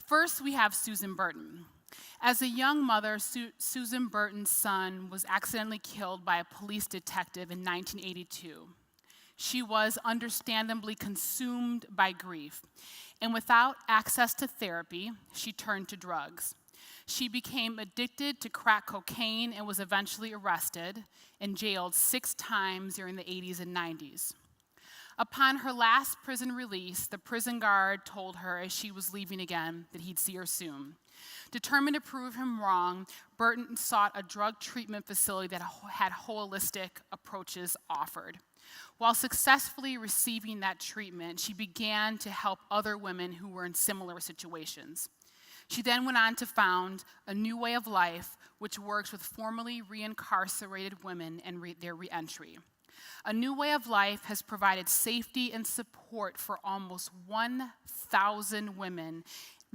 First, we have Susan Burton. As a young mother, Susan Burton's son was accidentally killed by a police detective in 1982. She was understandably consumed by grief, and without access to therapy, she turned to drugs. She became addicted to crack cocaine and was eventually arrested and jailed 6 times during the 80s and 90s. Upon her last prison release, the prison guard told her as she was leaving again that he'd see her soon. Determined to prove him wrong, Burton sought a drug treatment facility that had holistic approaches offered. While successfully receiving that treatment, she began to help other women who were in similar situations. She then went on to found A New Way of Life, which works with formerly reincarcerated women and their reentry. A New Way of Life has provided safety and support for almost 1,000 women,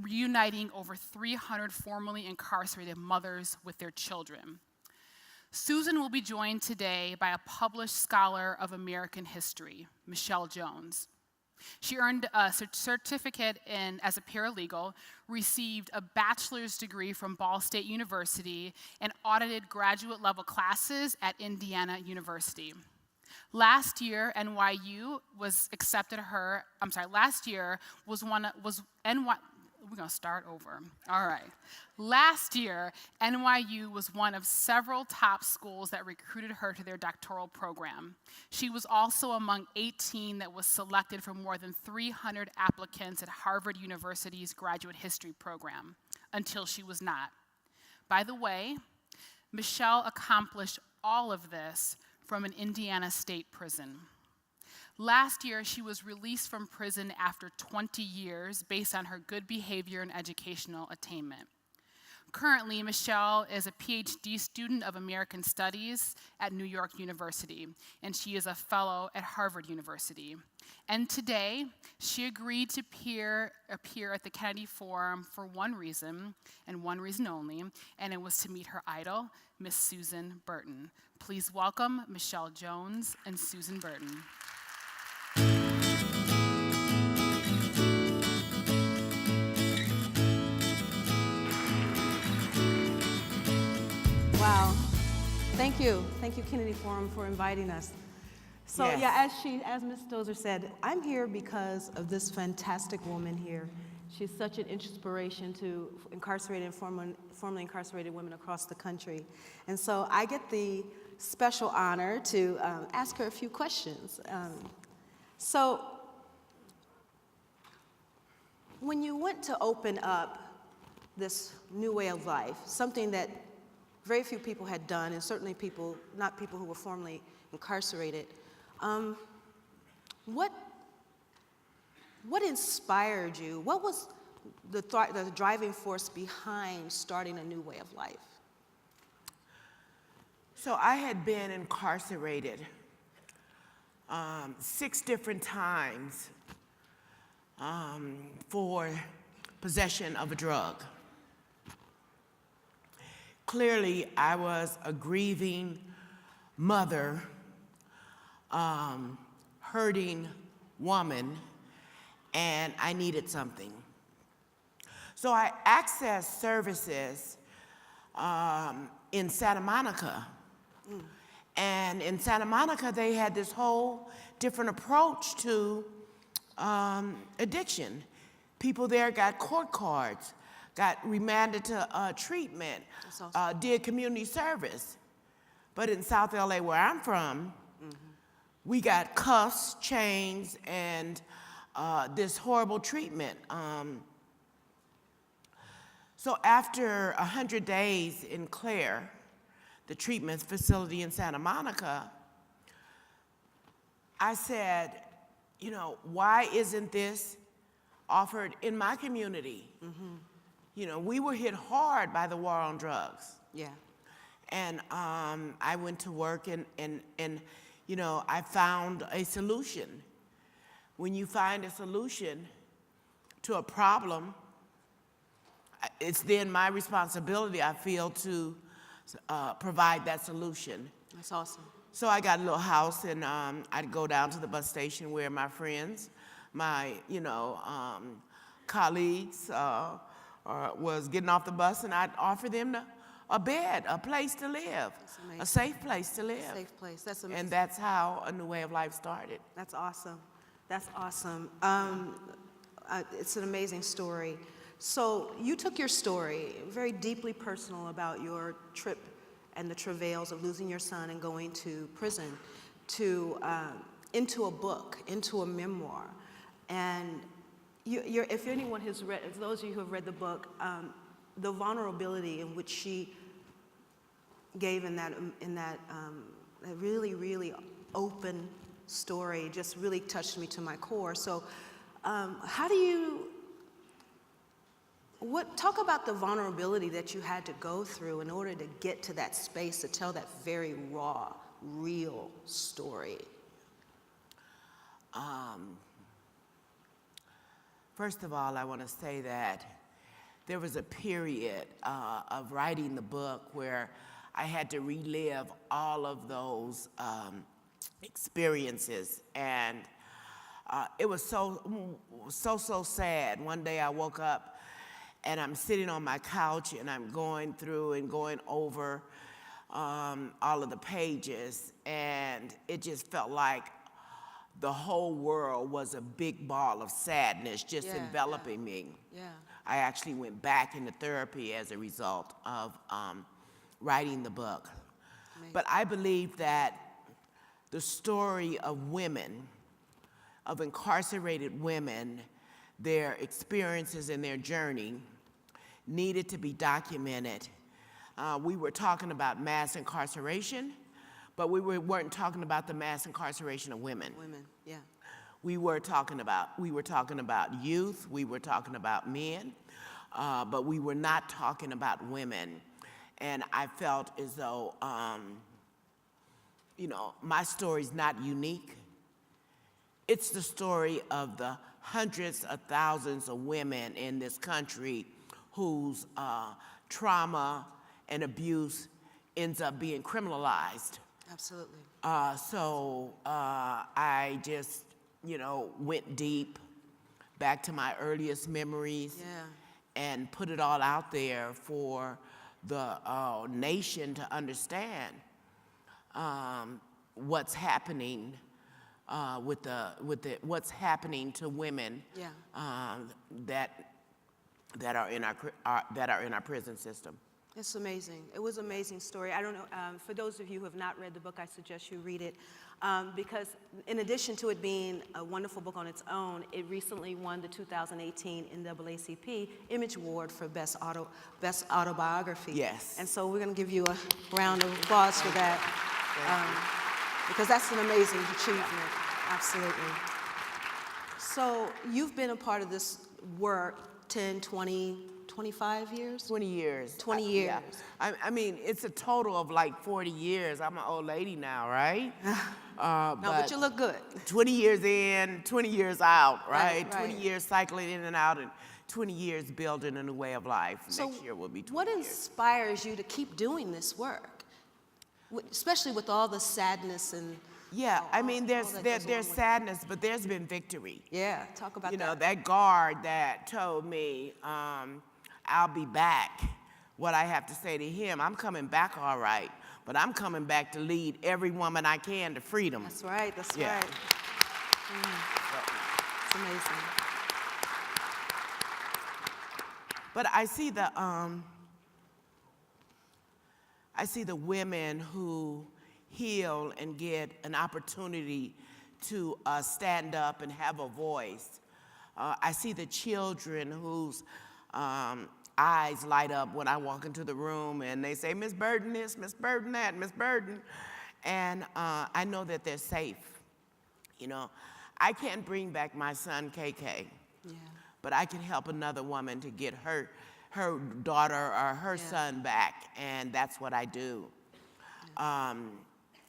reuniting over 300 formerly incarcerated mothers with their children. Susan will be joined today by a published scholar of American history, Michelle Jones. She earned a certificate as a paralegal, received a bachelor's degree from Ball State University, and audited graduate-level classes at Indiana University. Last year, NYU was accepted her, last year was NYU, we're gonna start over. All right. Last year, NYU was one of several top schools that recruited her to their doctoral program. She was also among 18 that was selected from more than 300 applicants at Harvard University's graduate history program, until she was not. By the way, Michelle accomplished all of this from an Indiana state prison. Last year, she was released from prison after 20 years based on her good behavior and educational attainment. Currently, Michelle is a PhD student of American Studies at New York University, and she is a fellow at Harvard University. And today, she agreed to appear at the Kennedy Forum for one reason, and one reason only, and it was to meet her idol, Miss Susan Burton. Please welcome Michelle Jones and Susan Burton. Wow. Thank you. Thank you, Kennedy Forum, for inviting us. So Yes. as Ms. Dozer said, I'm here because of this fantastic woman here. She's such an inspiration to incarcerated and formerly incarcerated women across the country. And so I get the special honor to ask her a few questions. So when you went to open up this new way of life, something that very few people had done, and certainly not people who were formerly incarcerated, what inspired you? What was the driving force behind starting a new way of life? So I had been incarcerated 6 different times for possession of a drug. Clearly, I was a grieving mother, hurting woman, and I needed something. So I accessed services in Santa Monica. And in Santa Monica, they had this whole different approach to addiction. People there got court cards, got remanded to treatment, awesome. Did community service. But in South LA, where I'm from, we got cuffs, chains, and this horrible treatment. So after 100 days in Clare, the treatment facility in Santa Monica, I said, you know, why isn't this offered in my community? You know, we were hit hard by the war on drugs. Yeah. And I went to work and you know, I found a solution. When you find a solution to a problem, it's then my responsibility, I feel, to provide that solution. That's awesome. So I got a little house, and I'd go down to the bus station where my friends, my colleagues was getting off the bus, and I'd offer them a bed, a place to live, amazing. a safe place to live. Safe place. That's amazing. And that's how A New Way of Life started. That's awesome. That's awesome. It's an amazing story. So you took your story, very deeply personal about your trip and the travails of losing your son and going to prison, to into a book, into a memoir. And if anyone has read, if those of you who have read the book, the vulnerability in which she gave in that really, really open story just really touched me to my core. So talk about the vulnerability that you had to go through in order to get to that space to tell that very raw, real story. First of all, I want to say that there was a period of writing the book where I had to relive all of those experiences, and it was so sad. One day I woke up and I'm sitting on my couch and I'm going through and going over all of the pages, and it just felt like the whole world was a big ball of sadness just enveloping me. Yeah. I actually went back into therapy as a result of writing the book. Amazing. But I believe that the story of women, of incarcerated women, their experiences and their journey needed to be documented. We were talking about mass incarceration, but we weren't talking about the mass incarceration of women. Women, yeah. We were talking about youth, we were talking about men, but we were not talking about women. And I felt as though, my story's not unique. It's the story of the hundreds of thousands of women in this country whose trauma and abuse ends up being criminalized. Absolutely. So I just, went deep back to my earliest memories and put it all out there for the nation to understand what's happening what's happening to women that are in our prison system. It's amazing. It was an amazing story. I don't know, for those of you who have not read the book, I suggest you read it because in addition to it being a wonderful book on its own, it recently won the 2018 NAACP Image Award for Best Autobiography. Yes. And so we're going to give you a round of applause for that because that's an amazing achievement. Absolutely. So you've been a part of this work 10, 20, 25 years? 20 years. 20 years. Yeah. I mean, it's a total of like 40 years. I'm an old lady now, right? But you look good. 20 years in, 20 years out, right? Right. 20 years cycling in and out, and 20 years building a new way of life. So Next year will be 20 what years. inspires you to keep doing this work? Especially with all the sadness and... Yeah, I mean, all there's that goes along with it. sadness, but there's been victory. Yeah, talk about that. That guard that told me, I'll be back. What I have to say to him, I'm coming back all right, but I'm coming back to lead every woman I can to freedom. That's right, that's Yeah. right. It's amazing. But I see the women who heal and get an opportunity to stand up and have a voice. I see the children whose eyes light up when I walk into the room and they say, Miss Burden this, Miss Burden that, Miss Burden. And I know that they're safe. I can't bring back my son, KK, but I can help another woman to get her daughter or her son back, and that's what I do.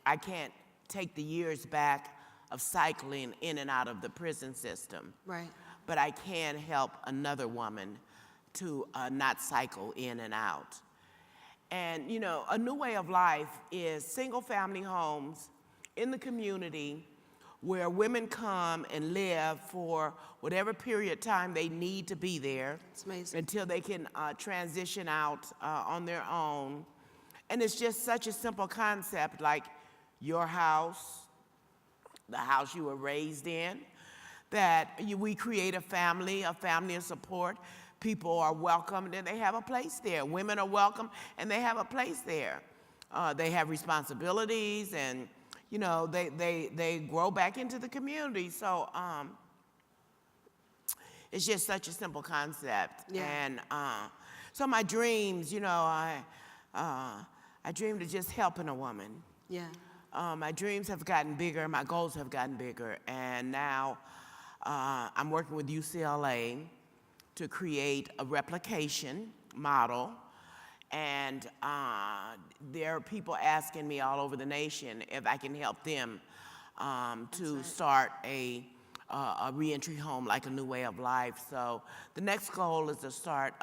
I can't take the years back of cycling in and out of the prison system. Right. But I can help another woman to not cycle in and out. And, A New Way of Life is single-family homes in the community where women come and live for whatever period of time they need to be there. It's amazing. Until they can transition out on their own. And it's just such a simple concept, like your house, the house you were raised in, that we create a family of support. People are welcomed and they have a place there. Women are welcome and they have a place there. They have responsibilities and, you know, they grow back into the community. So it's just such a simple concept. Yeah. And so my dreams, you know, I dreamed of just helping a woman. Yeah. My dreams have gotten bigger, my goals have gotten bigger, and now I'm working with UCLA to create a replication model. And there are people asking me all over the nation if I can help them to start a reentry home, like a new way of life. So the next goal is to start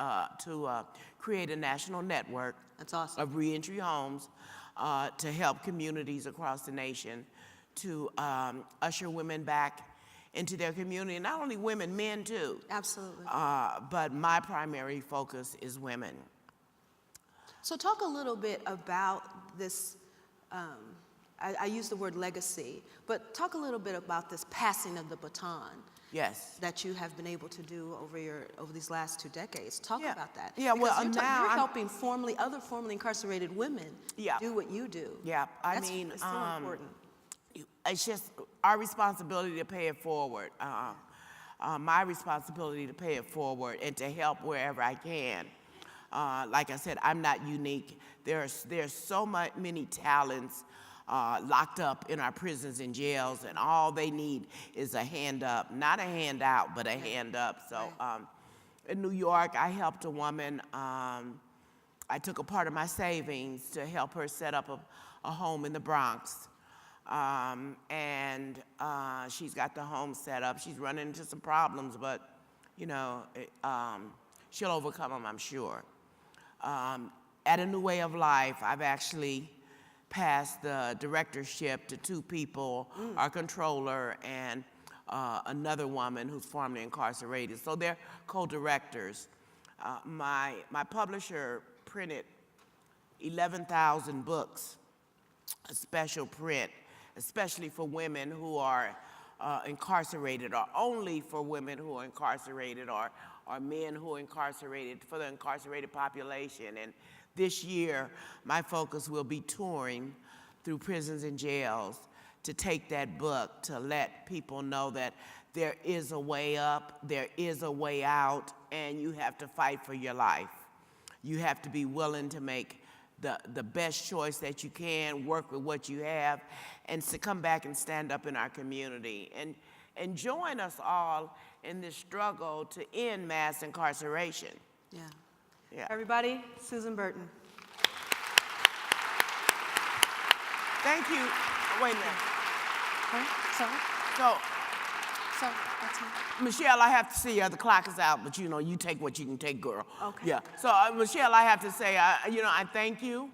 to create a national network. That's awesome. Of reentry homes to help communities across the nation to usher women back into their community. And not only women, men too. Absolutely. But my primary focus is women. So talk a little bit about this, I use the word legacy, but talk a little bit about this passing of the baton. Yes. That you have been able to do over these last 2 decades. Talk Yeah. about that. Yeah, well, Because now you're I'm- helping other formerly incarcerated women Yeah. do what you do. Yeah, I That's mean, so important. it's just our responsibility to pay it forward. My responsibility to pay it forward and to help wherever I can. Like I said, I'm not unique. There's so many talents locked up in our prisons and jails, and all they need is a hand up, not a handout, but a hand up. So in New York, I helped a woman. I took a part of my savings to help her set up a home in the Bronx. And she's got the home set up. She's running into some problems, but, you know, she'll overcome them, I'm sure. At A New Way of Life, I've actually passed the directorship to 2 people, our controller and another woman who's formerly incarcerated. So they're co-directors. My publisher printed 11,000 books, a special print, especially for women who are incarcerated, or only for women who are incarcerated, or men who are incarcerated, for the incarcerated population. And this year, my focus will be touring through prisons and jails to take that book to let people know that there is a way up, there is a way out, and you have to fight for your life. You have to be willing to make the best choice that you can, work with what you have, and to come back and stand up in our community. And join us all in this struggle to end mass incarceration. Yeah. Yeah. Everybody, Susan Burton. Thank you. Wait a minute. Sorry? So, Sorry, that's me. Michelle, I have to see, the clock is out, but you know, you take what you can take, girl. Okay. Yeah. So, Michelle, I have to say, I thank you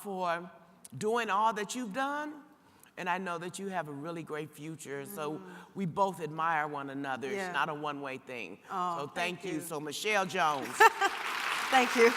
for doing all that you've done, and I know that you have a really great future. So we both admire one another. Yeah. It's not a one-way thing. Oh, so thank you. So Michelle Jones. Thank you.